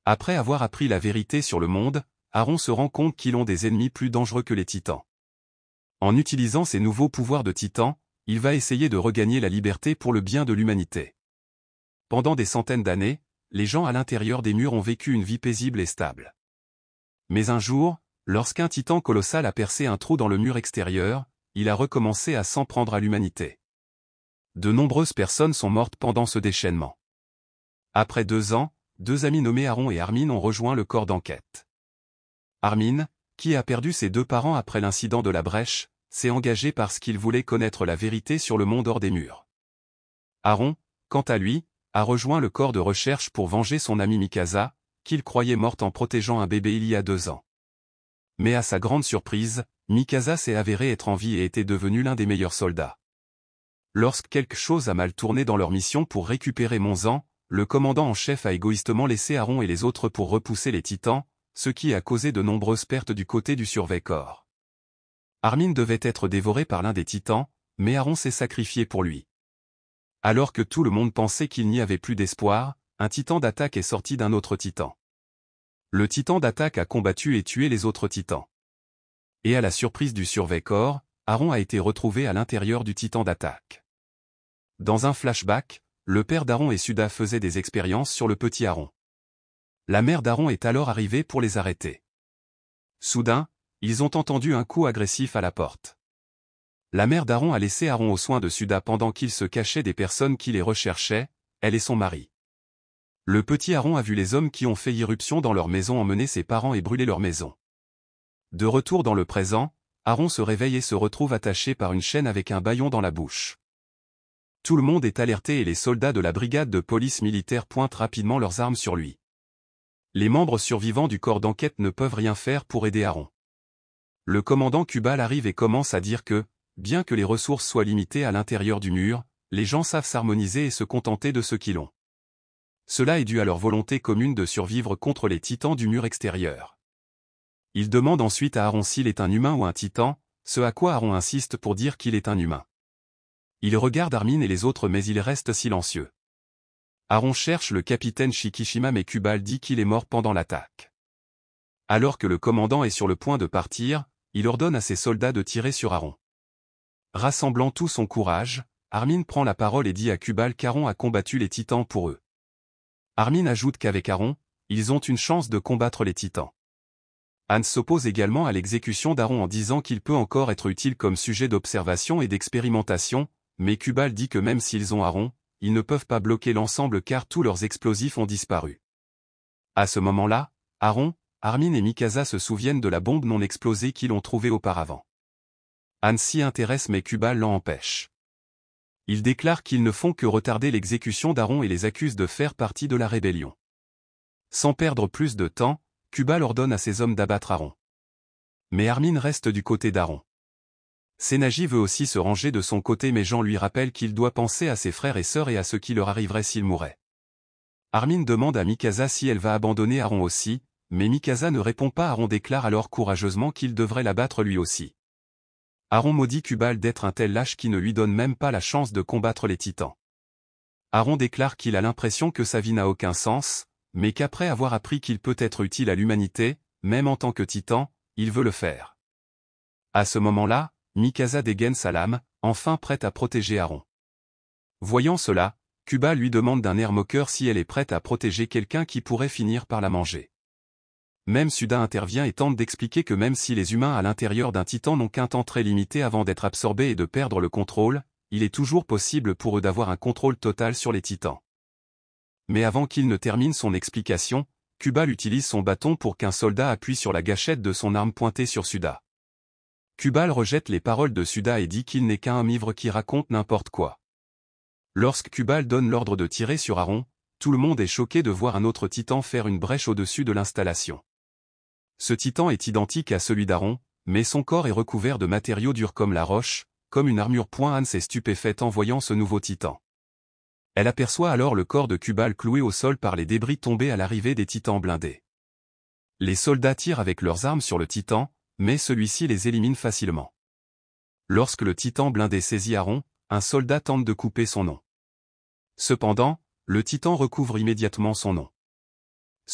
Après avoir appris la vérité sur le monde, Aaron se rend compte qu'ils ont des ennemis plus dangereux que les titans. En utilisant ses nouveaux pouvoirs de titan, il va essayer de regagner la liberté pour le bien de l'humanité. Pendant des centaines d'années, les gens à l'intérieur des murs ont vécu une vie paisible et stable. Mais un jour, lorsqu'un titan colossal a percé un trou dans le mur extérieur, il a recommencé à s'en prendre à l'humanité. De nombreuses personnes sont mortes pendant ce déchaînement. Après 2 ans, 2 amis nommés Aaron et Armin ont rejoint le corps d'enquête. Armin, qui a perdu ses 2 parents après l'incident de la brèche, s'est engagé parce qu'il voulait connaître la vérité sur le monde hors des murs. Aaron, quant à lui, a rejoint le corps de recherche pour venger son amie Mikasa, qu'il croyait morte en protégeant un bébé il y a 2 ans. Mais à sa grande surprise, Mikasa s'est avérée être en vie et était devenue l'un des meilleurs soldats. Lorsque quelque chose a mal tourné dans leur mission pour récupérer Monzan, le commandant en chef a égoïstement laissé Aaron et les autres pour repousser les titans, ce qui a causé de nombreuses pertes du côté du surveilleur. Armin devait être dévoré par l'un des titans, mais Aaron s'est sacrifié pour lui. Alors que tout le monde pensait qu'il n'y avait plus d'espoir, un titan d'attaque est sorti d'un autre titan. Le titan d'attaque a combattu et tué les autres titans. Et à la surprise du surveilleur, Aaron a été retrouvé à l'intérieur du titan d'attaque. Dans un flashback, le père d'Aaron et Suda faisaient des expériences sur le petit Aaron. La mère d'Aaron est alors arrivée pour les arrêter. Soudain, ils ont entendu un coup agressif à la porte. La mère d'Aaron a laissé Aaron aux soins de Suda pendant qu'il se cachait des personnes qui les recherchaient, elle et son mari. Le petit Aaron a vu les hommes qui ont fait irruption dans leur maison emmener ses parents et brûler leur maison. De retour dans le présent, Aaron se réveille et se retrouve attaché par une chaîne avec un bâillon dans la bouche. Tout le monde est alerté et les soldats de la brigade de police militaire pointent rapidement leurs armes sur lui. Les membres survivants du corps d'enquête ne peuvent rien faire pour aider Aaron. Le commandant Kubal arrive et commence à dire que, bien que les ressources soient limitées à l'intérieur du mur, les gens savent s'harmoniser et se contenter de ce qu'ils ont. Cela est dû à leur volonté commune de survivre contre les titans du mur extérieur. Il demande ensuite à Aaron s'il est un humain ou un titan, ce à quoi Aaron insiste pour dire qu'il est un humain. Il regarde Armin et les autres mais il reste silencieux. Aaron cherche le capitaine Shikishima mais Kubal dit qu'il est mort pendant l'attaque. Alors que le commandant est sur le point de partir, il ordonne à ses soldats de tirer sur Aaron. Rassemblant tout son courage, Armin prend la parole et dit à Kubal qu'Aaron a combattu les titans pour eux. Armin ajoute qu'avec Aaron, ils ont une chance de combattre les titans. Hans s'oppose également à l'exécution d'Aaron en disant qu'il peut encore être utile comme sujet d'observation et d'expérimentation, mais Kubal dit que même s'ils ont Aaron, ils ne peuvent pas bloquer l'ensemble car tous leurs explosifs ont disparu. À ce moment-là, Aaron, Armin et Mikasa se souviennent de la bombe non explosée qu'ils ont trouvée auparavant. Hans s'y intéresse mais Kubal l'en empêche. Ils déclarent qu'ils ne font que retarder l'exécution d'Aaron et les accusent de faire partie de la rébellion. Sans perdre plus de temps, Kubal ordonne à ses hommes d'abattre Aaron. Mais Armin reste du côté d'Aaron. Senagi veut aussi se ranger de son côté mais Jean lui rappelle qu'il doit penser à ses frères et sœurs et à ce qui leur arriverait s'ils mouraient. Armin demande à Mikasa si elle va abandonner Aaron aussi, mais Mikasa ne répond pas. Aaron déclare alors courageusement qu'il devrait l'abattre lui aussi. Aaron maudit Kubal d'être un tel lâche qui ne lui donne même pas la chance de combattre les titans. Aaron déclare qu'il a l'impression que sa vie n'a aucun sens, mais qu'après avoir appris qu'il peut être utile à l'humanité, même en tant que titan, il veut le faire. À ce moment-là, Mikasa dégaine sa lame, enfin prête à protéger Aaron. Voyant cela, Kubal lui demande d'un air moqueur si elle est prête à protéger quelqu'un qui pourrait finir par la manger. Même Suda intervient et tente d'expliquer que même si les humains à l'intérieur d'un titan n'ont qu'un temps très limité avant d'être absorbés et de perdre le contrôle, il est toujours possible pour eux d'avoir un contrôle total sur les titans. Mais avant qu'il ne termine son explication, Kubal utilise son bâton pour qu'un soldat appuie sur la gâchette de son arme pointée sur Suda. Kubal rejette les paroles de Suda et dit qu'il n'est qu'un homme ivre qui raconte n'importe quoi. Lorsque Kubal donne l'ordre de tirer sur Aaron, tout le monde est choqué de voir un autre titan faire une brèche au-dessus de l'installation. Ce titan est identique à celui d'Aaron, mais son corps est recouvert de matériaux durs comme la roche, comme une armure. Hans est stupéfaite en voyant ce nouveau titan. Elle aperçoit alors le corps de Kubal cloué au sol par les débris tombés à l'arrivée des titans blindés. Les soldats tirent avec leurs armes sur le titan, mais celui-ci les élimine facilement. Lorsque le titan blindé saisit Aaron, un soldat tente de couper son nom. Cependant, le titan recouvre immédiatement son nom.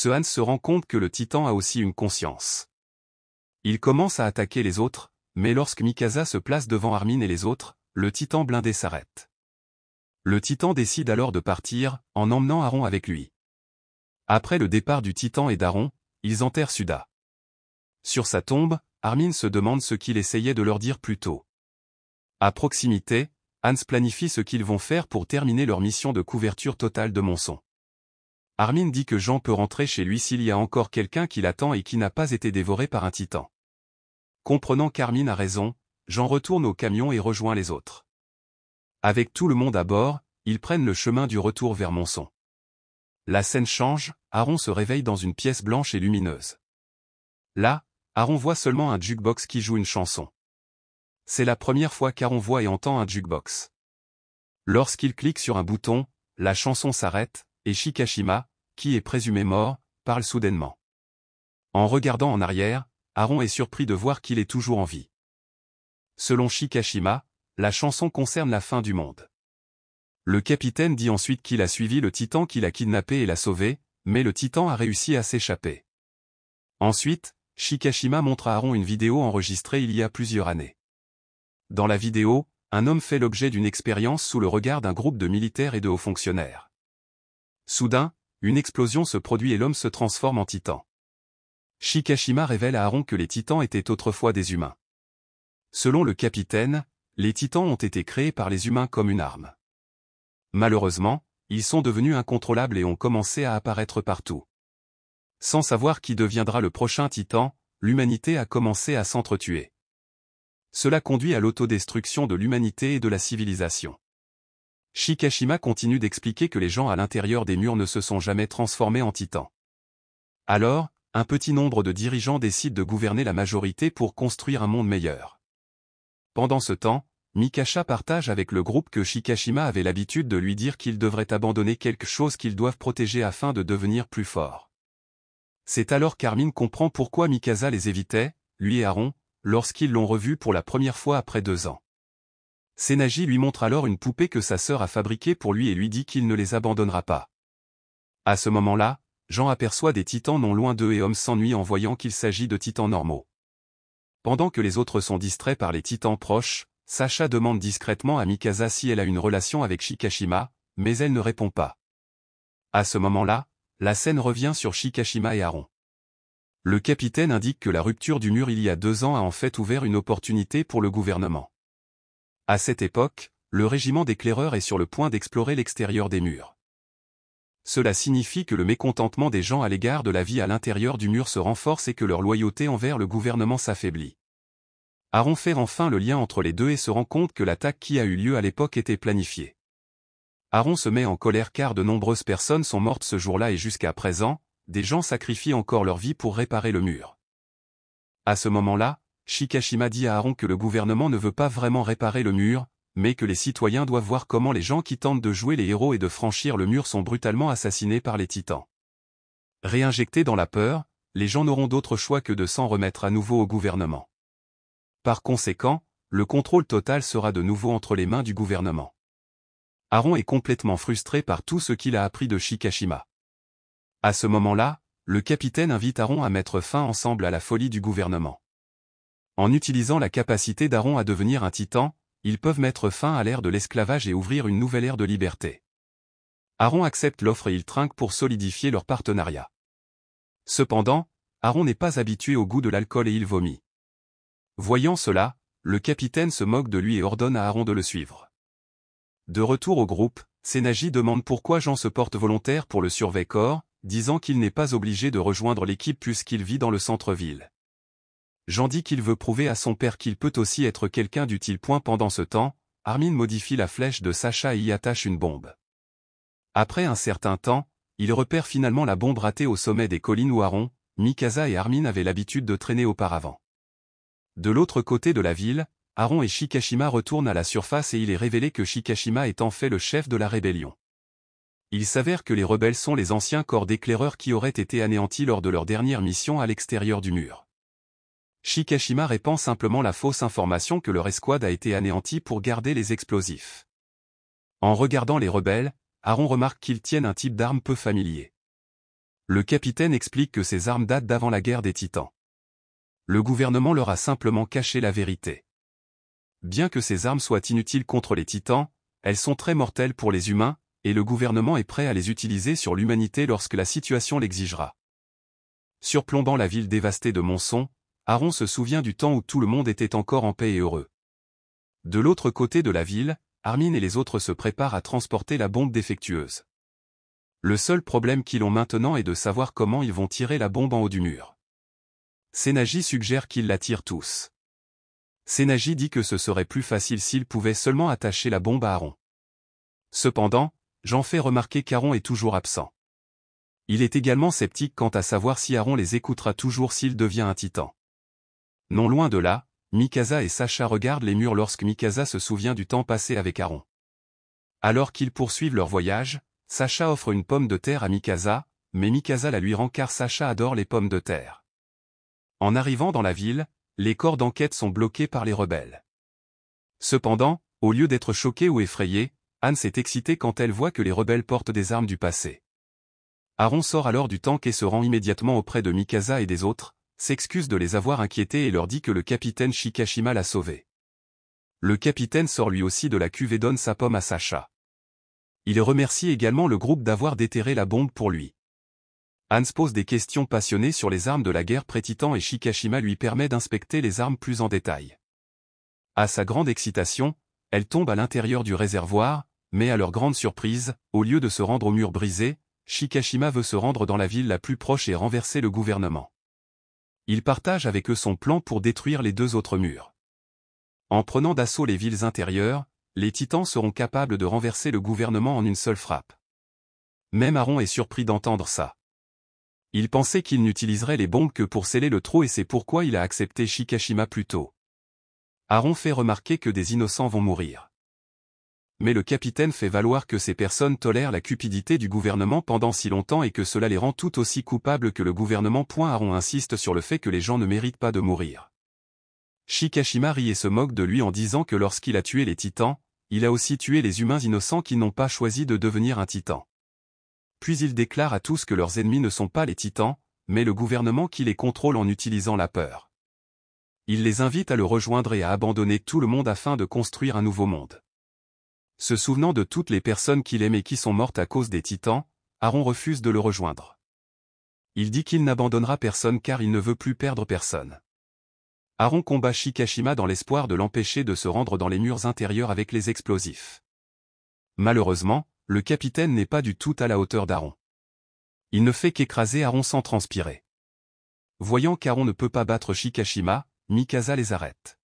Hans se rend compte que le Titan a aussi une conscience. Il commence à attaquer les autres, mais lorsque Mikasa se place devant Armin et les autres, le Titan blindé s'arrête. Le Titan décide alors de partir, en emmenant Aaron avec lui. Après le départ du Titan et d'Aaron, ils enterrent Suda. Sur sa tombe, Armin se demande ce qu'il essayait de leur dire plus tôt. À proximité, Hans planifie ce qu'ils vont faire pour terminer leur mission de couverture totale de Monson. Armin dit que Jean peut rentrer chez lui s'il y a encore quelqu'un qui l'attend et qui n'a pas été dévoré par un Titan. Comprenant qu'Armin a raison, Jean retourne au camion et rejoint les autres. Avec tout le monde à bord, ils prennent le chemin du retour vers Monson. La scène change, Aaron se réveille dans une pièce blanche et lumineuse. Là, Aaron voit seulement un jukebox qui joue une chanson. C'est la première fois qu'Aaron voit et entend un jukebox. Lorsqu'il clique sur un bouton, la chanson s'arrête, et Shikashima, qui est présumé mort, parle soudainement. En regardant en arrière, Aaron est surpris de voir qu'il est toujours en vie. Selon Shikashima, la chanson concerne la fin du monde. Le capitaine dit ensuite qu'il a suivi le Titan qui l'a kidnappé et l'a sauvé, mais le Titan a réussi à s'échapper. Ensuite, Shikashima montre à Aaron une vidéo enregistrée il y a plusieurs années. Dans la vidéo, un homme fait l'objet d'une expérience sous le regard d'un groupe de militaires et de hauts fonctionnaires. Soudain, une explosion se produit et l'homme se transforme en Titan. Shikashima révèle à Aaron que les Titans étaient autrefois des humains. Selon le capitaine, les Titans ont été créés par les humains comme une arme. Malheureusement, ils sont devenus incontrôlables et ont commencé à apparaître partout. Sans savoir qui deviendra le prochain Titan, l'humanité a commencé à s'entretuer. Cela conduit à l'autodestruction de l'humanité et de la civilisation. Shikashima continue d'expliquer que les gens à l'intérieur des murs ne se sont jamais transformés en Titans. Alors, un petit nombre de dirigeants décident de gouverner la majorité pour construire un monde meilleur. Pendant ce temps, Mikasa partage avec le groupe que Shikashima avait l'habitude de lui dire qu'ils devraient abandonner quelque chose qu'ils doivent protéger afin de devenir plus forts. C'est alors qu'Armin comprend pourquoi Mikasa les évitait, lui et Aaron, lorsqu'ils l'ont revu pour la première fois après 2 ans. Senaji lui montre alors une poupée que sa sœur a fabriquée pour lui et lui dit qu'il ne les abandonnera pas. À ce moment-là, Jean aperçoit des titans non loin d'eux et Homme s'ennuie en voyant qu'il s'agit de titans normaux. Pendant que les autres sont distraits par les titans proches, Sacha demande discrètement à Mikasa si elle a une relation avec Shikashima, mais elle ne répond pas. À ce moment-là, la scène revient sur Shikashima et Aaron. Le capitaine indique que la rupture du mur il y a 2 ans a en fait ouvert une opportunité pour le gouvernement. À cette époque, le régiment d'éclaireurs est sur le point d'explorer l'extérieur des murs. Cela signifie que le mécontentement des gens à l'égard de la vie à l'intérieur du mur se renforce et que leur loyauté envers le gouvernement s'affaiblit. Aaron fait enfin le lien entre les deux et se rend compte que l'attaque qui a eu lieu à l'époque était planifiée. Aaron se met en colère car de nombreuses personnes sont mortes ce jour-là et jusqu'à présent, des gens sacrifient encore leur vie pour réparer le mur. À ce moment-là, Shikashima dit à Aaron que le gouvernement ne veut pas vraiment réparer le mur, mais que les citoyens doivent voir comment les gens qui tentent de jouer les héros et de franchir le mur sont brutalement assassinés par les titans. Réinjectés dans la peur, les gens n'auront d'autre choix que de s'en remettre à nouveau au gouvernement. Par conséquent, le contrôle total sera de nouveau entre les mains du gouvernement. Aaron est complètement frustré par tout ce qu'il a appris de Shikashima. À ce moment-là, le capitaine invite Aaron à mettre fin ensemble à la folie du gouvernement. En utilisant la capacité d'Aaron à devenir un titan, ils peuvent mettre fin à l'ère de l'esclavage et ouvrir une nouvelle ère de liberté. Aaron accepte l'offre et ils trinquent pour solidifier leur partenariat. Cependant, Aaron n'est pas habitué au goût de l'alcool et il vomit. Voyant cela, le capitaine se moque de lui et ordonne à Aaron de le suivre. De retour au groupe, Senaji demande pourquoi Jean se porte volontaire pour le surveille-corps, disant qu'il n'est pas obligé de rejoindre l'équipe puisqu'il vit dans le centre-ville. Jean dit qu'il veut prouver à son père qu'il peut aussi être quelqu'un d'utile. Pendant ce temps, Armin modifie la flèche de Sacha et y attache une bombe. Après un certain temps, il repère finalement la bombe ratée au sommet des collines où Aaron, Mikasa et Armin avaient l'habitude de traîner auparavant. De l'autre côté de la ville, Aaron et Shikashima retournent à la surface et il est révélé que Shikashima est en fait le chef de la rébellion. Il s'avère que les rebelles sont les anciens corps d'éclaireurs qui auraient été anéantis lors de leur dernière mission à l'extérieur du mur. Shikashima répand simplement la fausse information que leur escouade a été anéantie pour garder les explosifs. En regardant les rebelles, Aaron remarque qu'ils tiennent un type d'arme peu familier. Le capitaine explique que ces armes datent d'avant la guerre des Titans. Le gouvernement leur a simplement caché la vérité. Bien que ces armes soient inutiles contre les Titans, elles sont très mortelles pour les humains, et le gouvernement est prêt à les utiliser sur l'humanité lorsque la situation l'exigera. Surplombant la ville dévastée de Monson, Aaron se souvient du temps où tout le monde était encore en paix et heureux. De l'autre côté de la ville, Armin et les autres se préparent à transporter la bombe défectueuse. Le seul problème qu'ils ont maintenant est de savoir comment ils vont tirer la bombe en haut du mur. Sennaji suggère qu'ils la tirent tous. Sennaji dit que ce serait plus facile s'ils pouvaient seulement attacher la bombe à Aaron. Cependant, Jean fait remarquer qu'Aaron est toujours absent. Il est également sceptique quant à savoir si Aaron les écoutera toujours s'il devient un titan. Non loin de là, Mikasa et Sacha regardent les murs lorsque Mikasa se souvient du temps passé avec Aaron. Alors qu'ils poursuivent leur voyage, Sacha offre une pomme de terre à Mikasa, mais Mikasa la lui rend car Sacha adore les pommes de terre. En arrivant dans la ville, les corps d'enquête sont bloqués par les rebelles. Cependant, au lieu d'être choquée ou effrayée, Anne s'est excitée quand elle voit que les rebelles portent des armes du passé. Aaron sort alors du tank et se rend immédiatement auprès de Mikasa et des autres, s'excuse de les avoir inquiétés et leur dit que le capitaine Shikashima l'a sauvé. Le capitaine sort lui aussi de la cuve et donne sa pomme à Sacha. Il remercie également le groupe d'avoir déterré la bombe pour lui. Hans pose des questions passionnées sur les armes de la guerre pré-titan et Shikashima lui permet d'inspecter les armes plus en détail. À sa grande excitation, elle tombe à l'intérieur du réservoir, mais à leur grande surprise, au lieu de se rendre au mur brisé, Shikashima veut se rendre dans la ville la plus proche et renverser le gouvernement. Il partage avec eux son plan pour détruire les deux autres murs. En prenant d'assaut les villes intérieures, les Titans seront capables de renverser le gouvernement en une seule frappe. Même Aaron est surpris d'entendre ça. Il pensait qu'il n'utiliserait les bombes que pour sceller le trou et c'est pourquoi il a accepté Shikashima plus tôt. Aaron fait remarquer que des innocents vont mourir. Mais le capitaine fait valoir que ces personnes tolèrent la cupidité du gouvernement pendant si longtemps et que cela les rend tout aussi coupables que le gouvernement. Aaron insiste sur le fait que les gens ne méritent pas de mourir. Shikashima rit et se moque de lui en disant que lorsqu'il a tué les titans, il a aussi tué les humains innocents qui n'ont pas choisi de devenir un titan. Puis il déclare à tous que leurs ennemis ne sont pas les titans, mais le gouvernement qui les contrôle en utilisant la peur. Il les invite à le rejoindre et à abandonner tout le monde afin de construire un nouveau monde. Se souvenant de toutes les personnes qu'il aime et qui sont mortes à cause des titans, Aaron refuse de le rejoindre. Il dit qu'il n'abandonnera personne car il ne veut plus perdre personne. Aaron combat Shikashima dans l'espoir de l'empêcher de se rendre dans les murs intérieurs avec les explosifs. Malheureusement, le capitaine n'est pas du tout à la hauteur d'Aaron. Il ne fait qu'écraser Aaron sans transpirer. Voyant qu'Aaron ne peut pas battre Shikashima, Mikasa les arrête.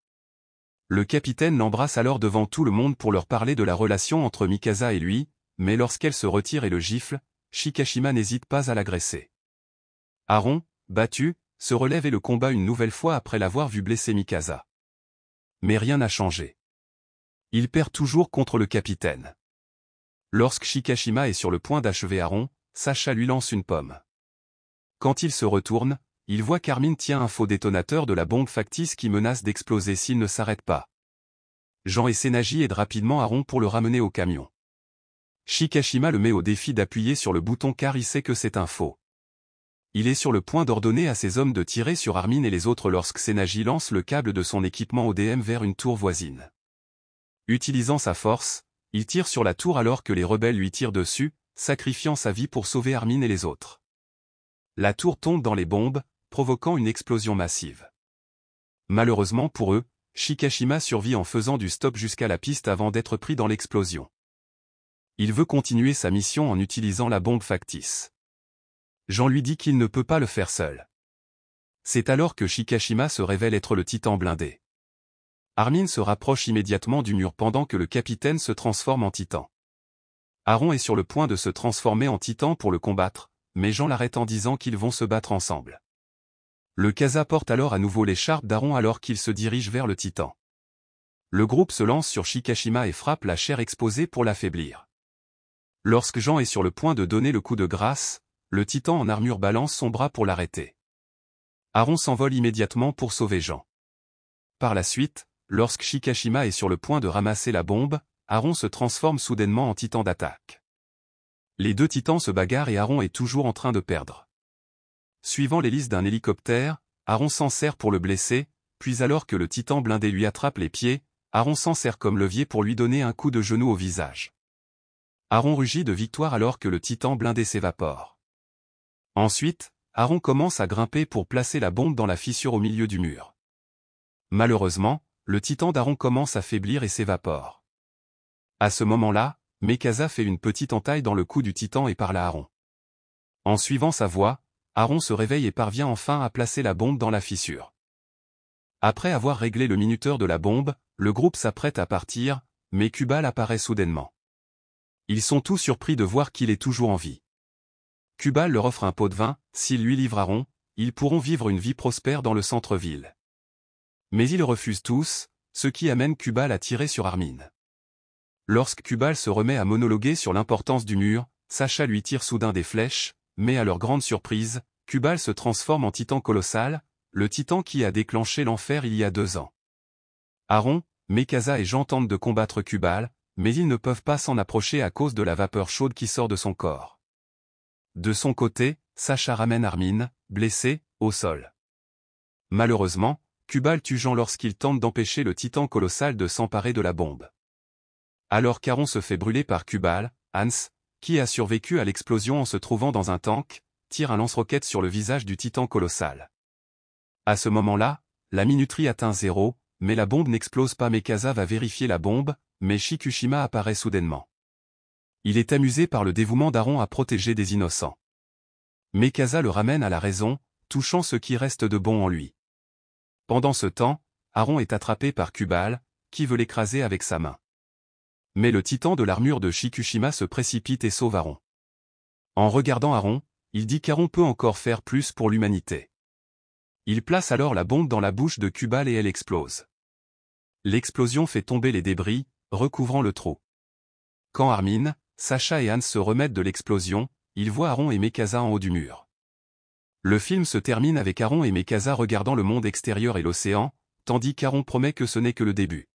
Le capitaine l'embrasse alors devant tout le monde pour leur parler de la relation entre Mikasa et lui, mais lorsqu'elle se retire et le gifle, Shikashima n'hésite pas à l'agresser. Aaron, battu, se relève et le combat une nouvelle fois après l'avoir vu blesser Mikasa. Mais rien n'a changé. Il perd toujours contre le capitaine. Lorsque Shikashima est sur le point d'achever Aaron, Sacha lui lance une pomme. Quand il se retourne, il voit qu'Armin tient un faux détonateur de la bombe factice qui menace d'exploser s'il ne s'arrête pas. Jean et Sennaji aident rapidement Aaron pour le ramener au camion. Shikashima le met au défi d'appuyer sur le bouton car il sait que c'est un faux. Il est sur le point d'ordonner à ses hommes de tirer sur Armin et les autres lorsque Sennaji lance le câble de son équipement ODM vers une tour voisine. Utilisant sa force, il tire sur la tour alors que les rebelles lui tirent dessus, sacrifiant sa vie pour sauver Armin et les autres. La tour tombe dans les bombes, provoquant une explosion massive. Malheureusement pour eux, Shikashima survit en faisant du stop jusqu'à la piste avant d'être pris dans l'explosion. Il veut continuer sa mission en utilisant la bombe factice. Jean lui dit qu'il ne peut pas le faire seul. C'est alors que Shikashima se révèle être le titan blindé. Armin se rapproche immédiatement du mur pendant que le capitaine se transforme en titan. Aaron est sur le point de se transformer en titan pour le combattre, mais Jean l'arrête en disant qu'ils vont se battre ensemble. Le Kasa porte alors à nouveau l'écharpe d'Aaron alors qu'il se dirige vers le titan. Le groupe se lance sur Shikashima et frappe la chair exposée pour l'affaiblir. Lorsque Jean est sur le point de donner le coup de grâce, le titan en armure balance son bras pour l'arrêter. Aaron s'envole immédiatement pour sauver Jean. Par la suite, lorsque Shikashima est sur le point de ramasser la bombe, Aaron se transforme soudainement en titan d'attaque. Les deux titans se bagarrent et Aaron est toujours en train de perdre. Suivant l'hélice d'un hélicoptère, Aaron s'en sert pour le blesser, puis alors que le titan blindé lui attrape les pieds, Aaron s'en sert comme levier pour lui donner un coup de genou au visage. Aaron rugit de victoire alors que le titan blindé s'évapore. Ensuite, Aaron commence à grimper pour placer la bombe dans la fissure au milieu du mur. Malheureusement, le titan d'Aaron commence à faiblir et s'évapore. À ce moment-là, Mikasa fait une petite entaille dans le cou du titan et parle à Aaron. En suivant sa voix, Aaron se réveille et parvient enfin à placer la bombe dans la fissure. Après avoir réglé le minuteur de la bombe, le groupe s'apprête à partir, mais Kubal apparaît soudainement. Ils sont tous surpris de voir qu'il est toujours en vie. Kubal leur offre un pot de vin, s'ils lui livrent Aaron, ils pourront vivre une vie prospère dans le centre-ville. Mais ils refusent tous, ce qui amène Kubal à tirer sur Armin. Lorsque Kubal se remet à monologuer sur l'importance du mur, Sasha lui tire soudain des flèches, mais à leur grande surprise, Kubal se transforme en titan colossal, le titan qui a déclenché l'enfer il y a 2 ans. Aaron, Mikasa et Jean tentent de combattre Kubal, mais ils ne peuvent pas s'en approcher à cause de la vapeur chaude qui sort de son corps. De son côté, Sasha ramène Armin, blessé, au sol. Malheureusement, Kubal tue Jean lorsqu'il tente d'empêcher le titan colossal de s'emparer de la bombe. Alors qu'Aaron se fait brûler par Kubal, Hans, qui a survécu à l'explosion en se trouvant dans un tank, tire un lance-roquette sur le visage du titan colossal. À ce moment-là, la minuterie atteint 0, mais la bombe n'explose pas. Mikasa va vérifier la bombe, mais Shikushima apparaît soudainement. Il est amusé par le dévouement d'Aaron à protéger des innocents. Mikasa le ramène à la raison, touchant ce qui reste de bon en lui. Pendant ce temps, Aaron est attrapé par Kubal, qui veut l'écraser avec sa main. Mais le titan de l'armure de Shikushima se précipite et sauve Aaron. En regardant Aaron, il dit qu'Aaron peut encore faire plus pour l'humanité. Il place alors la bombe dans la bouche de Kubal et elle explose. L'explosion fait tomber les débris, recouvrant le trou. Quand Armin, Sasha et Hans se remettent de l'explosion, ils voient Aaron et Mikasa en haut du mur. Le film se termine avec Aaron et Mikasa regardant le monde extérieur et l'océan, tandis qu'Aaron promet que ce n'est que le début.